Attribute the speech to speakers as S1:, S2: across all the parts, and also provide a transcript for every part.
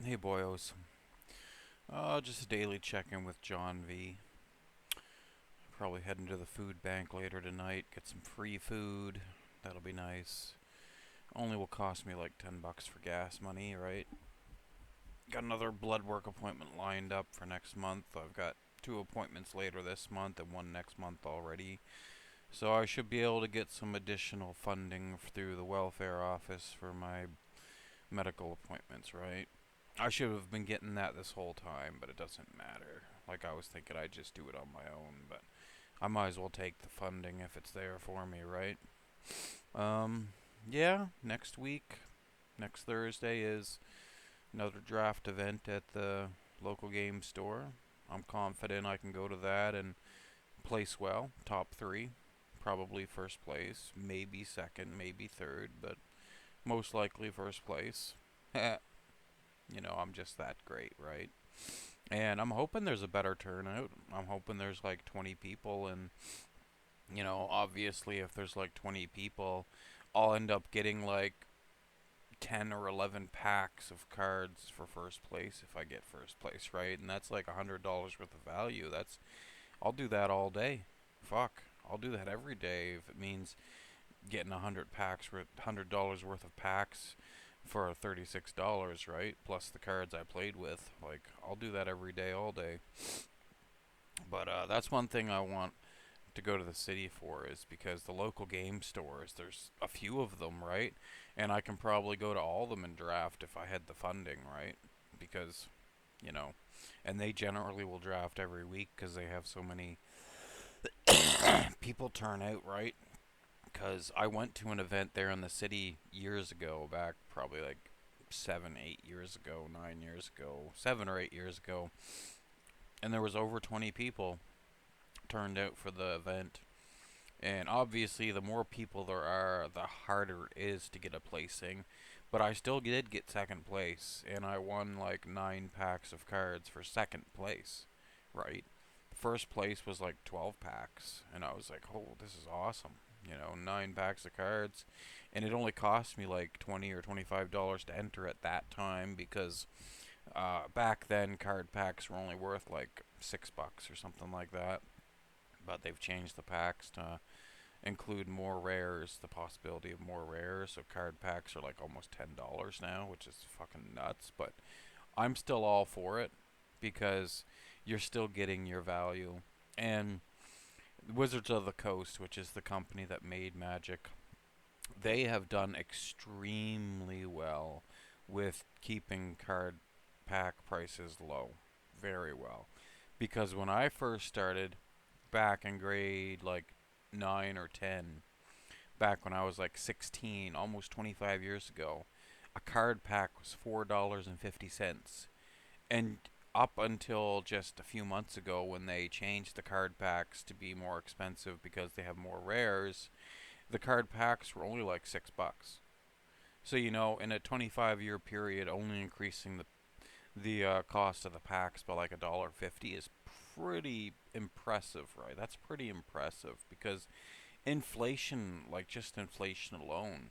S1: Hey boyos. Just a daily check-in with John V. Probably heading to the food bank later tonight, get some free food. That'll be nice. Only will cost me like $10 for gas money, right? Got another blood work appointment lined up for next month. I've got two appointments later this month and one next month already. So I should be able to get some additional funding through the welfare office for my medical appointments, right? I should have been getting that this whole time, but it doesn't matter. Like, I was thinking I'd just do it on my own, but I might as well take the funding if it's there for me, right? Um, yeah, next week, next Thursday is another draft event at the local game store. I'm confident I can go to that and place well, top three, probably first place, maybe second, maybe third, but most likely first place. I'm just that great, right? And I'm hoping there's a better turnout. I'm hoping there's like 20 people, and obviously if there's like 20 people, I'll end up getting like 10 or 11 packs of cards for first place if I get first place, right? And that's like $100 worth of value. I'll do that all day. Fuck, I'll do that every day if it means getting 100 dollars worth of packs for $36, right? Plus the cards I played with. Like, I'll do that every day, all day. But that's one thing I want to go to the city for, is because the local game stores, there's a few of them, right? And I can probably go to all of them and draft if I had the funding, right? Because, you know, and they generally will draft every week because they have so many people turn out, right? Because I went to an event there in the city years ago, back probably like 7, 8 years ago, 9 years ago, 7 or 8 years ago, and there was over 20 people turned out for the event. And obviously, the more people there are, the harder it is to get a placing. But I still did get second place, and I won like 9 packs of cards for second place, right? First place was like 12 packs, and I was like, oh, this is awesome. 9 packs of cards, and it only cost me like $20 or $25 to enter at that time because back then card packs were only worth like $6 or something like that. But they've changed the packs to include more rares, the possibility of more rares. So card packs are like almost $10 now, which is fucking nuts. But I'm still all for it because you're still getting your value. And Wizards of the Coast, which is the company that made Magic, they have done extremely well with keeping card pack prices low. Very well. Because when I first started back in grade like 9 or 10, back when I was like 16, almost 25 years ago, a card pack was $4.50. And up until just a few months ago, when they changed the card packs to be more expensive because they have more rares, the card packs were only like $6. So in a 25-year period, only increasing the cost of the packs by like $1.50 is pretty impressive, right? That's pretty impressive because inflation, like just inflation alone,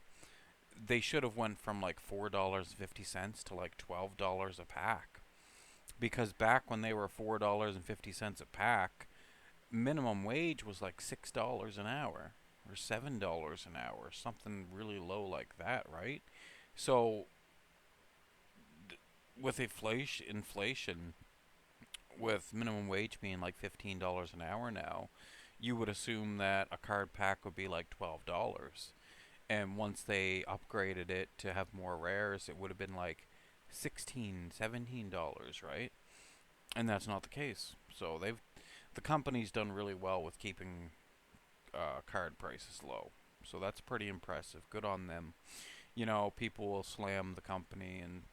S1: they should have went from like $4.50 to like $12 a pack. Because back when they were $4.50 a pack, minimum wage was like $6 an hour or $7 an hour, something really low like that, right? So with inflation, with minimum wage being like $15 an hour now, you would assume that a card pack would be like $12. And once they upgraded it to have more rares, it would have been like 16, $17, right? And that's not the case. So the company's done really well with keeping card prices low. So that's pretty impressive. Good on them. People will slam the company, and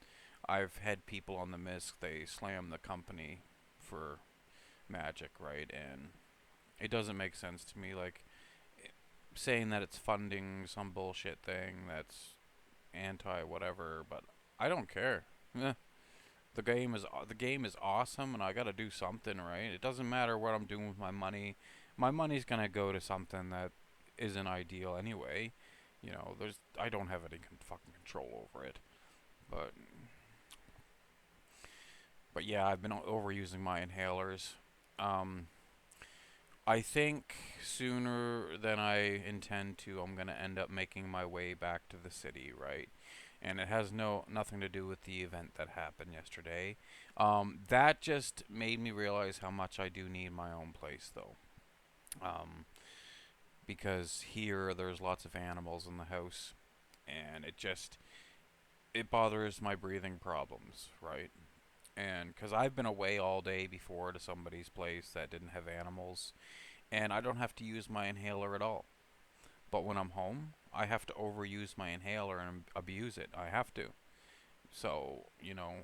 S1: I've had people on the MISC, they slam the company for Magic, right? And it doesn't make sense to me. Like, saying that it's funding some bullshit thing that's anti whatever, but I don't care. Eh, the game is awesome, and I got to do something, right? It doesn't matter what I'm doing with my money. My money's gonna go to something that isn't ideal anyway. I don't have any fucking control over it. But But yeah, I've been overusing my inhalers. Um, I think sooner than I intend to, I'm gonna end up making my way back to the city, right? And it has nothing to do with the event that happened yesterday. That just made me realize how much I do need my own place, though. Um, because here there's lots of animals in the house, and it bothers my breathing problems, right? And because I've been away all day before to somebody's place that didn't have animals, and I don't have to use my inhaler at all. But when I'm home, I have to overuse my inhaler and abuse it. I have to. So,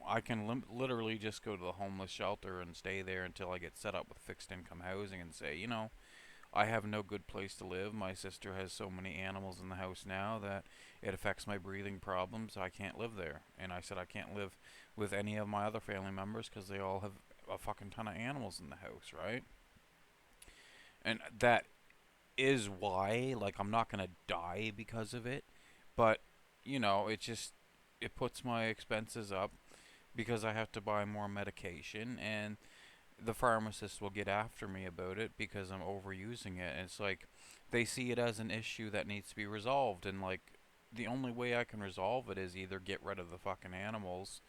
S1: I can literally just go to the homeless shelter and stay there until I get set up with fixed income housing and say, I have no good place to live. My sister has so many animals in the house now that it affects my breathing problems. I can't live there. And I said I can't live with any of my other family members because they all have a fucking ton of animals in the house, right? And that is why, like, I'm not gonna die because of it, but it puts my expenses up because I have to buy more medication, and the pharmacist will get after me about it because I'm overusing it. And it's like they see it as an issue that needs to be resolved, and like the only way I can resolve it is either get rid of the fucking animals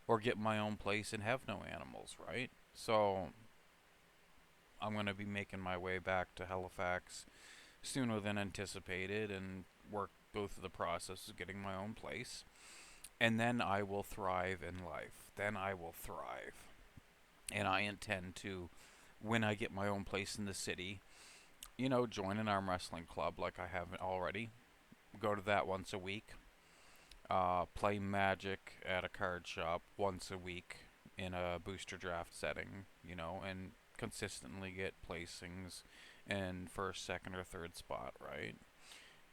S1: or get my own place and have no animals, right? So I'm gonna be making my way back to Halifax sooner than anticipated and go through the process of getting my own place. And then I will thrive in life. Then I will thrive. And I intend to, when I get my own place in the city, join an arm wrestling club like I have already. Go to that once a week. Play Magic at a card shop once a week in a booster draft setting, and consistently get placings in first, second, or third spot, right?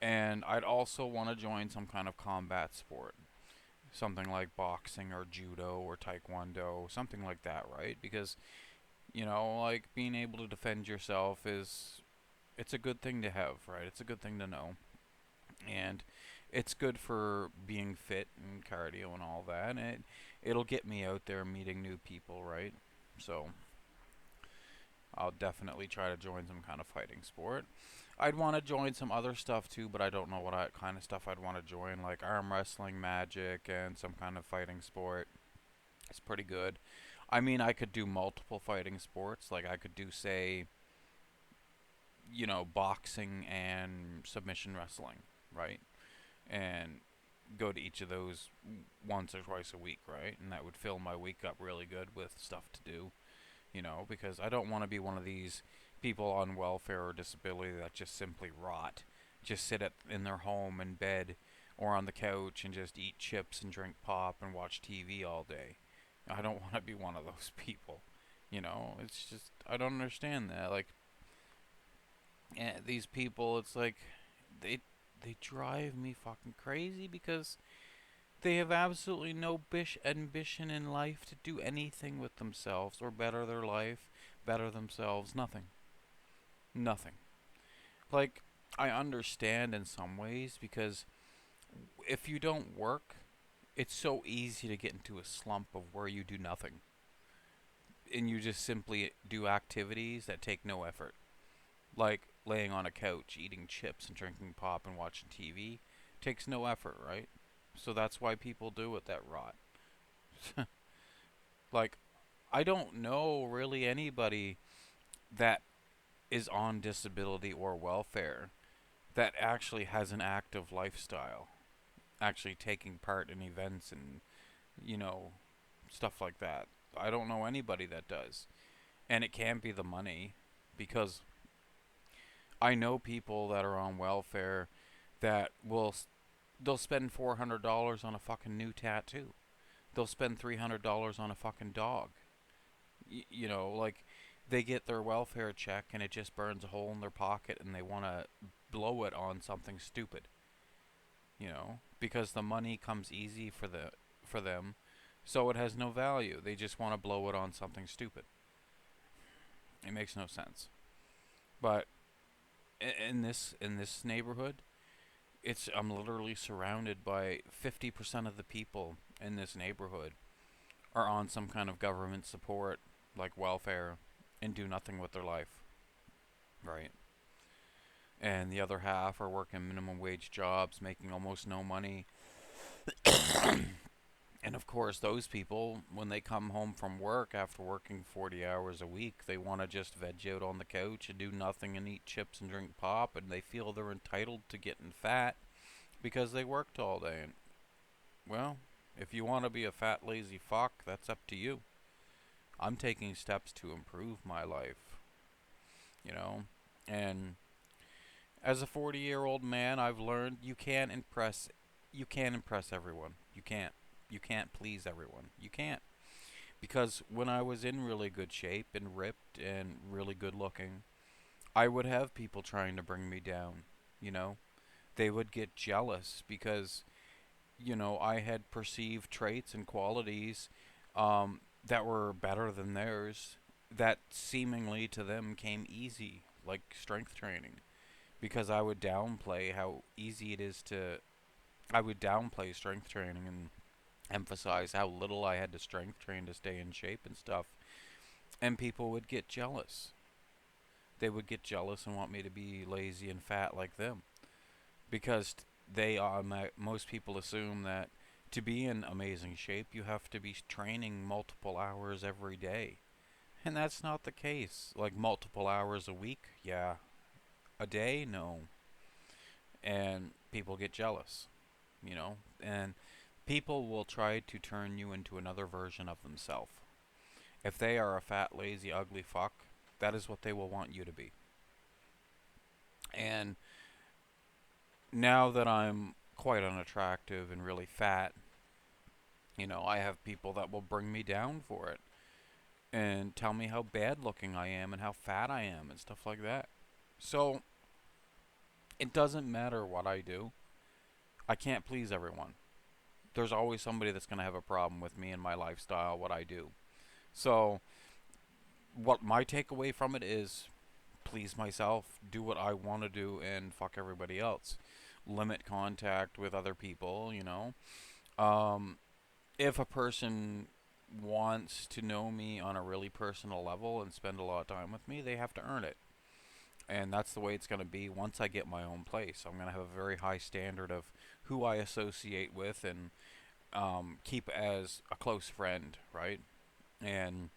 S1: And I'd also want to join some kind of combat sport, something like boxing or judo or taekwondo, something like that, right? Because like being able to defend yourself it's a good thing to have, right? It's a good thing to know, and it's good for being fit and cardio and all that. And it'll get me out there meeting new people, right? So I'll definitely try to join some kind of fighting sport. I'd want to join some other stuff too, but I don't know kind of stuff I'd want to join, like arm wrestling, magic, and some kind of fighting sport. It's pretty good. I mean, I could do multiple fighting sports. Like, I could do, say, boxing and submission wrestling, right? And go to each of those once or twice a week, right? And that would fill my week up really good with stuff to do, because I don't want to be one of these people on welfare or disability that just simply rot, just sit in their home in bed or on the couch and just eat chips and drink pop and watch TV all day. I don't want to be one of those people. It's just I don't understand that. Like, these people, it's like they they drive me fucking crazy because they have absolutely no ambition in life to do anything with themselves or better their life, better themselves. Nothing. Nothing. Like, I understand in some ways because if you don't work, it's so easy to get into a slump of where you do nothing. And you just simply do activities that take no effort. Like laying on a couch, eating chips and drinking pop and watching TV takes no effort, right? So that's why people do it that rot. Like, I don't know really anybody that is on disability or welfare that actually has an active lifestyle, actually taking part in events and, you know, stuff like that. I don't know anybody that does. And it can be the money because I know people that are on welfare that they'll spend $400 on a fucking new tattoo. They'll spend $300 on a fucking dog. Like they get their welfare check and it just burns a hole in their pocket and they want to blow it on something stupid. Because the money comes easy for them, so it has no value. They just want to blow it on something stupid. It makes no sense. But in this neighborhood, I'm literally surrounded by 50% of the people in this neighborhood are on some kind of government support, like welfare, and do nothing with their life, right? And the other half are working minimum wage jobs, making almost no money. And of course, those people, when they come home from work after working 40 hours a week, they want to just veg out on the couch and do nothing and eat chips and drink pop, and they feel they're entitled to getting fat because they worked all day. And, well, if you want to be a fat, lazy fuck, that's up to you. I'm taking steps to improve my life, you know? And as a 40-year-old man, I've learned you can't impress everyone. You can't. You can't please everyone. You can't. Because when I was in really good shape and ripped and really good looking, I would have people trying to bring me down, you know? They would get jealous because, I had perceived traits and qualities that were better than theirs that seemingly to them came easy, like strength training. Because I would downplay strength training and emphasize how little I had to strength train to stay in shape and stuff. And people would get jealous. They would get jealous and want me to be lazy and fat like them. Because most people assume that to be in amazing shape, you have to be training multiple hours every day. And that's not the case. Like multiple hours a week, yeah. A day, no. And people get jealous, and people will try to turn you into another version of themselves. If they are a fat, lazy, ugly fuck, that is what they will want you to be. And now that I'm quite unattractive and really fat, I have people that will bring me down for it and tell me how bad looking I am and how fat I am and stuff like that. So it doesn't matter what I do. I can't please everyone. There's always somebody that's going to have a problem with me and my lifestyle, what I do. So, what my takeaway from it is please myself, do what I want to do, and fuck everybody else. Limit contact with other people, Um, if a person wants to know me on a really personal level and spend a lot of time with me, they have to earn it. And that's the way it's going to be once I get my own place. I'm going to have a very high standard of who I associate with and keep as a close friend, right? And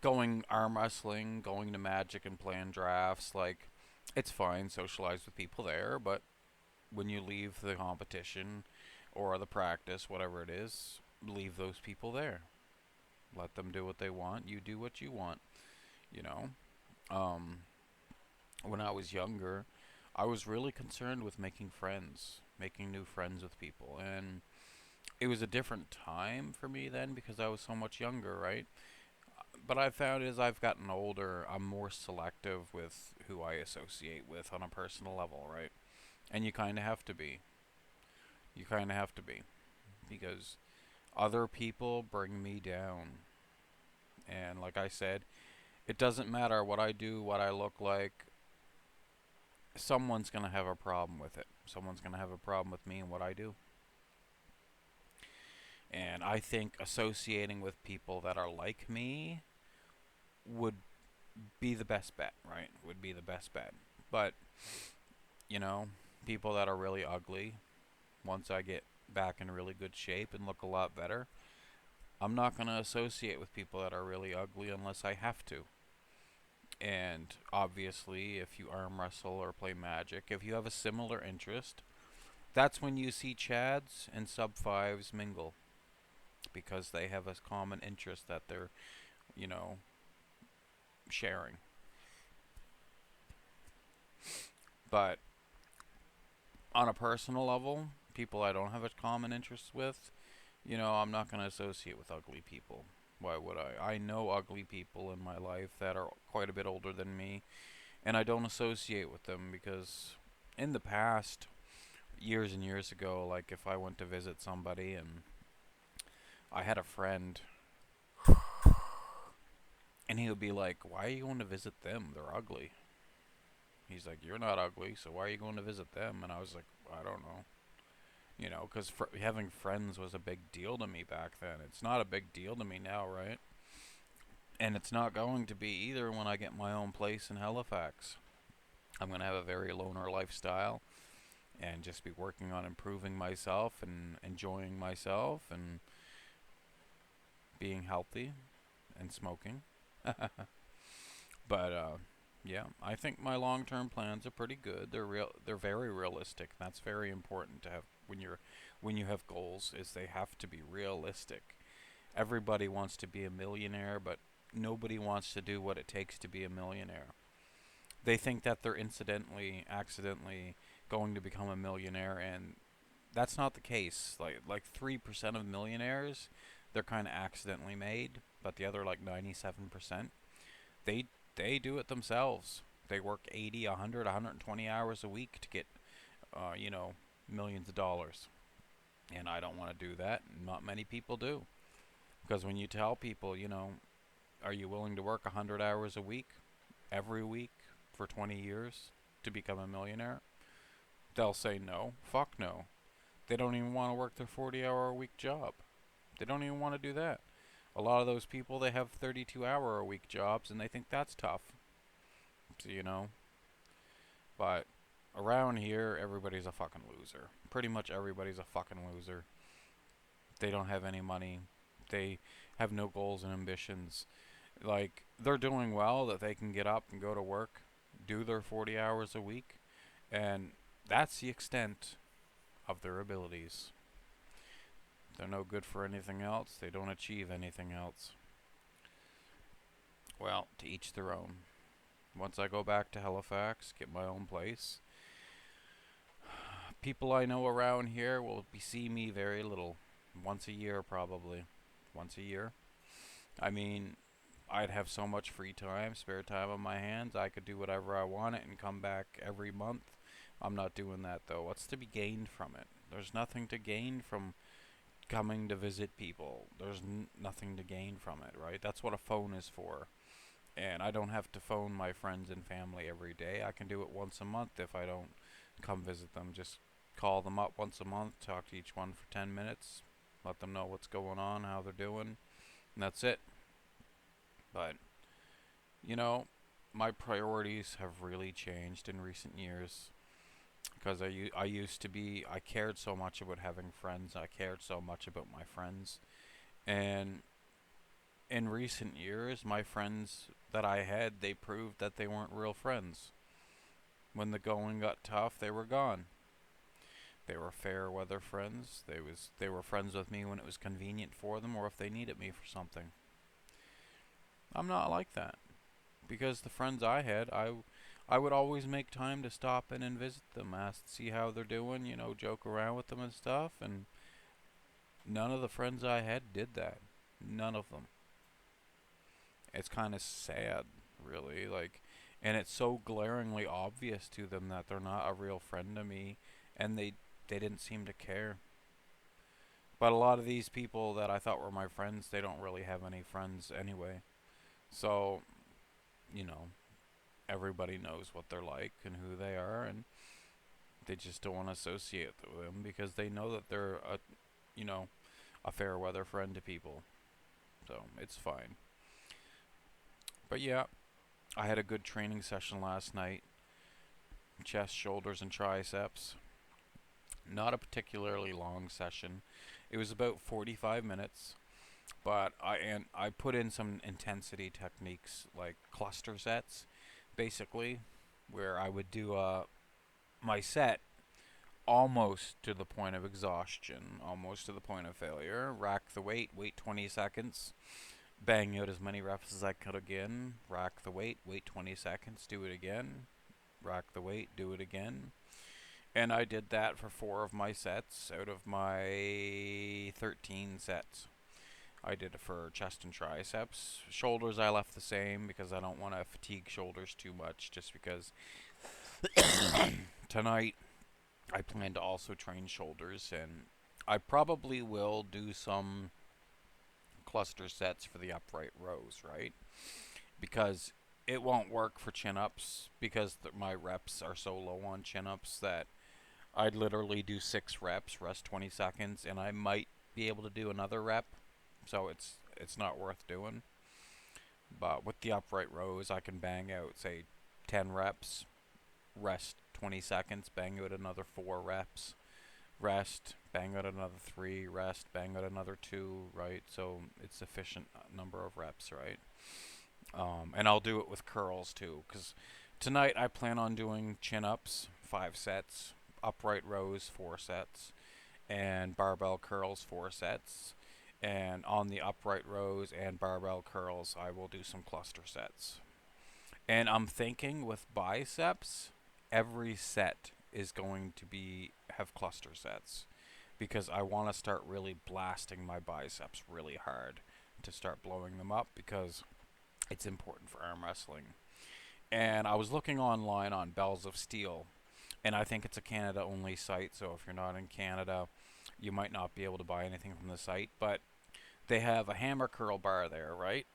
S1: going arm wrestling, going to Magic and playing drafts, like, it's fine, socialize with people there, but when you leave the competition or the practice, whatever it is, leave those people there. Let them do what they want, you do what you want, you know? Um, when I was younger, I was really concerned with making friends, making new friends with people, and it was a different time for me then because I was so much younger, right? But I found as I've gotten older, I'm more selective with who I associate with on a personal level, right? And you kind of have to be. You kind of have to be. Because other people bring me down. And like I said, it doesn't matter what I do, what I look like, someone's going to have a problem with it. Someone's going to have a problem with me and what I do. And I think associating with people that are like me would be the best bet, right? Would be the best bet. But, you know, people that are really ugly, once I get back in really good shape and look a lot better, I'm not going to associate with people that are really ugly unless I have to. And obviously, if you arm wrestle or play Magic, if you have a similar interest, that's when you see Chads and Sub 5s mingle. Because they have a common interest that they're, you know, sharing. But on a personal level, people I don't have a common interest with, I'm not going to associate with ugly people. Why would I? I know ugly people in my life that are quite a bit older than me, and I don't associate with them because in the past, years and years ago, like if I went to visit somebody and I had a friend, and he would be like, "Why are you going to visit them? They're ugly." He's like, "You're not ugly, so why are you going to visit them?" And I was like, "I don't know." You know, because having friends was a big deal to me back then. It's not a big deal to me now, right? And it's not going to be either when I get my own place in Halifax. I'm going to have a very loner lifestyle and just be working on improving myself and enjoying myself and being healthy and smoking. But yeah, I think my long-term plans are pretty good. They're real. They're very realistic. That's very important to have when you have goals. Is they have to be realistic. Everybody wants to be a millionaire, but nobody wants to do what it takes to be a millionaire. They think that they're accidentally going to become a millionaire, and that's not the case. Like 3% of millionaires, they're kind of accidentally made, but the other like 97%, they they do it themselves. They work 80, 100, 120 hours a week to get you know, millions of dollars. And I don't want to do that. Not many people do. Because when you tell people, you know, are you willing to work 100 hours a week every week for 20 years to become a millionaire? They'll say no. Fuck no. They don't even want to work their 40-hour a week job. They don't even want to do that. A lot of those people, they have 32-hour a week jobs and they think that's tough. So, you know, but around here, everybody's a fucking loser. Pretty much everybody's a fucking loser. They don't have any money. They have no goals and ambitions. Like, they're doing well that they can get up and go to work, do their 40 hours a week, and that's the extent of their abilities. They're no good for anything else. They don't achieve anything else. Well, to each their own. Once I go back to Halifax, get my own place, people I know around here will see me very little. Once a year, probably. Once a year. I mean, I'd have so much free time, spare time on my hands. I could do whatever I wanted and come back every month. I'm not doing that, though. What's to be gained from it? There's nothing to gain from coming to visit people. There's nothing to gain from it, right? That's what a phone is for. And I don't have to phone my friends and family every day. I can do it once a month if I don't come visit them. Just call them up once a month, talk to each one for 10 minutes, let them know what's going on, how they're doing, and that's it. But, you know, my priorities have really changed in recent years because I used to be, I cared so much about having friends, I cared so much about my friends. And in recent years, my friends that I had, they proved that they weren't real friends. When the going got tough, they were gone. They were fair weather friends. They were friends with me when it was convenient for them or if they needed me for something. I'm not like that because the friends I had, I would always make time to stop in and visit them, ask see how they're doing, you know, joke around with them and stuff, and none of the friends I had did that. None of them. It's kind of sad, really, like, and it's so glaringly obvious to them that they're not a real friend to me, and they didn't seem to care. But a lot of these people that I thought were my friends, they don't really have any friends anyway. So, you know, everybody knows what they're like and who they are, and they just don't want to associate with them because they know that they're you know, a fair weather friend to people. So it's fine. But yeah, I had a good training session last night. Chest, shoulders, and triceps. Not a particularly long session. It was about 45 minutes, but I put in some intensity techniques like cluster sets, basically, where I would do my set almost to the point of exhaustion, almost to the point of failure. Rack the weight, wait 20 seconds, bang out as many reps as I could again. Rack the weight, wait 20 seconds, do it again. Rack the weight, do it again. And I did that for 4 of my sets out of my 13 sets. I did it for chest and triceps. Shoulders I left the same because I don't want to fatigue shoulders too much, just because tonight I plan to also train shoulders, and I probably will do some cluster sets for the upright rows, right? Because it won't work for chin ups because my reps are so low on chin ups that I'd literally do 6 reps, rest 20 seconds, and I might be able to do another rep. So it's not worth doing. But with the upright rows, I can bang out, say, 10 reps, rest 20 seconds, bang out another 4 reps, rest, bang out another 3, rest, bang out another 2, right? So it's sufficient number of reps, right? And I'll do it with curls too, because tonight I plan on doing chin ups, 5 sets, upright rows, 4 sets, and barbell curls, 4 sets. And on the upright rows and barbell curls, I will do some cluster sets. And I'm thinking with biceps, every set is going to be have cluster sets because I want to start really blasting my biceps really hard to start blowing them up because it's important for arm wrestling. And I was looking online on Bells of Steel, and I think it's a Canada only site, so if you're not in Canada, you might not be able to buy anything from the site, but they have a hammer curl bar there, right?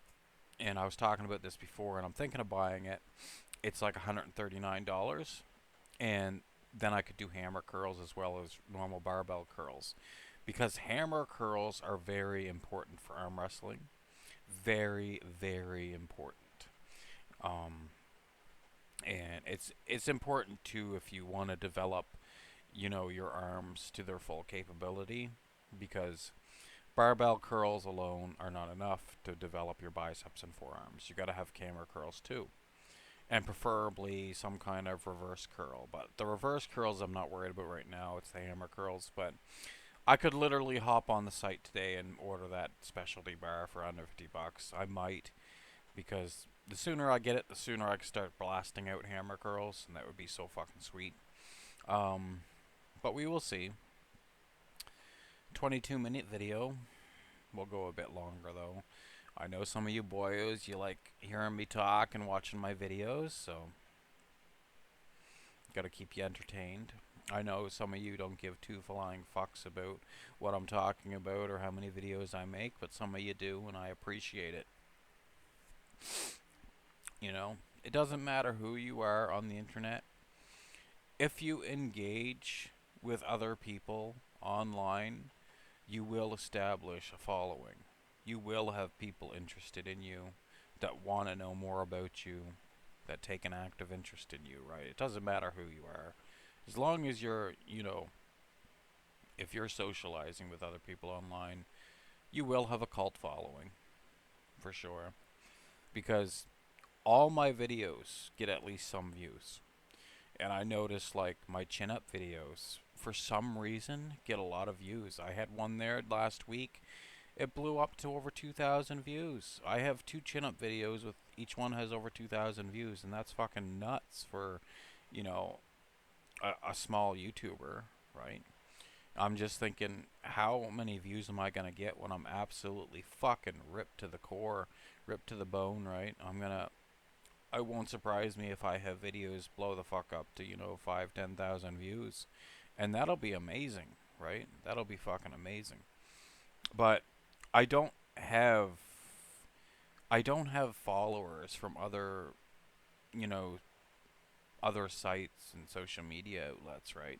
S1: And I was talking about this before, and I'm thinking of buying it. It's like $139, and then I could do hammer curls as well as normal barbell curls. Because hammer curls are very important for arm wrestling. Very, very important. Um, and it's important too if you want to develop, your arms to their full capability, because barbell curls alone are not enough to develop your biceps and forearms. You got to have hammer curls too, and preferably some kind of reverse curl. But the reverse curls I'm not worried about right now. It's the hammer curls, but I could literally hop on the site today and order that specialty bar for under $50. I might, because the sooner I get it, the sooner I can start blasting out hammer curls, and that would be so fucking sweet. Um, but we will see. 22-minute video. We'll go a bit longer though. I know some of you boyos, you like hearing me talk and watching my videos, so gotta keep you entertained. I know some of you don't give two flying fucks about what I'm talking about or how many videos I make, but some of you do, and I appreciate it. It doesn't matter who you are on the internet. If you engage with other people online, you will establish a following. You will have people interested in you that want to know more about you, that take an active interest in you, right? It doesn't matter who you are. As long as you're, if you're socializing with other people online, you will have a cult following, for sure. Because all my videos get at least some views. And I noticed like my chin up videos, for some reason, get a lot of views. I had one there last week. It blew up to over 2,000 views. I have 2 chin up videos with each one has over 2,000 views, and that's fucking nuts for, you know, a small YouTuber, right? I'm just thinking, how many views am I gonna get when I'm absolutely fucking ripped to the core, ripped to the bone, right? It won't surprise me if I have videos blow the fuck up to, 5, 10,000 views. And that'll be amazing, right? That'll be fucking amazing. But I don't have I don't have followers from you know, other sites and social media outlets, right?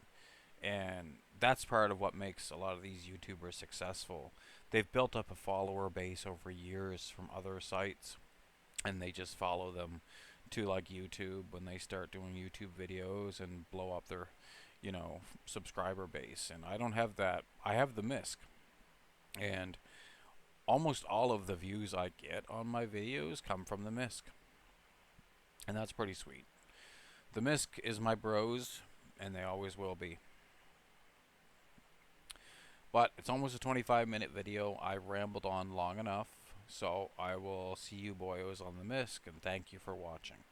S1: And that's part of what makes a lot of these YouTubers successful. They've built up a follower base over years from other sites, and they just follow them to like YouTube when they start doing YouTube videos and blow up their, subscriber base. And I don't have that. I have the MISC, and almost all of the views I get on my videos come from the MISC, and that's pretty sweet. The MISC is my bros, and they always will be. But it's almost a 25-minute video. I rambled on long enough, so I will see you boyos on the MISC, and thank you for watching.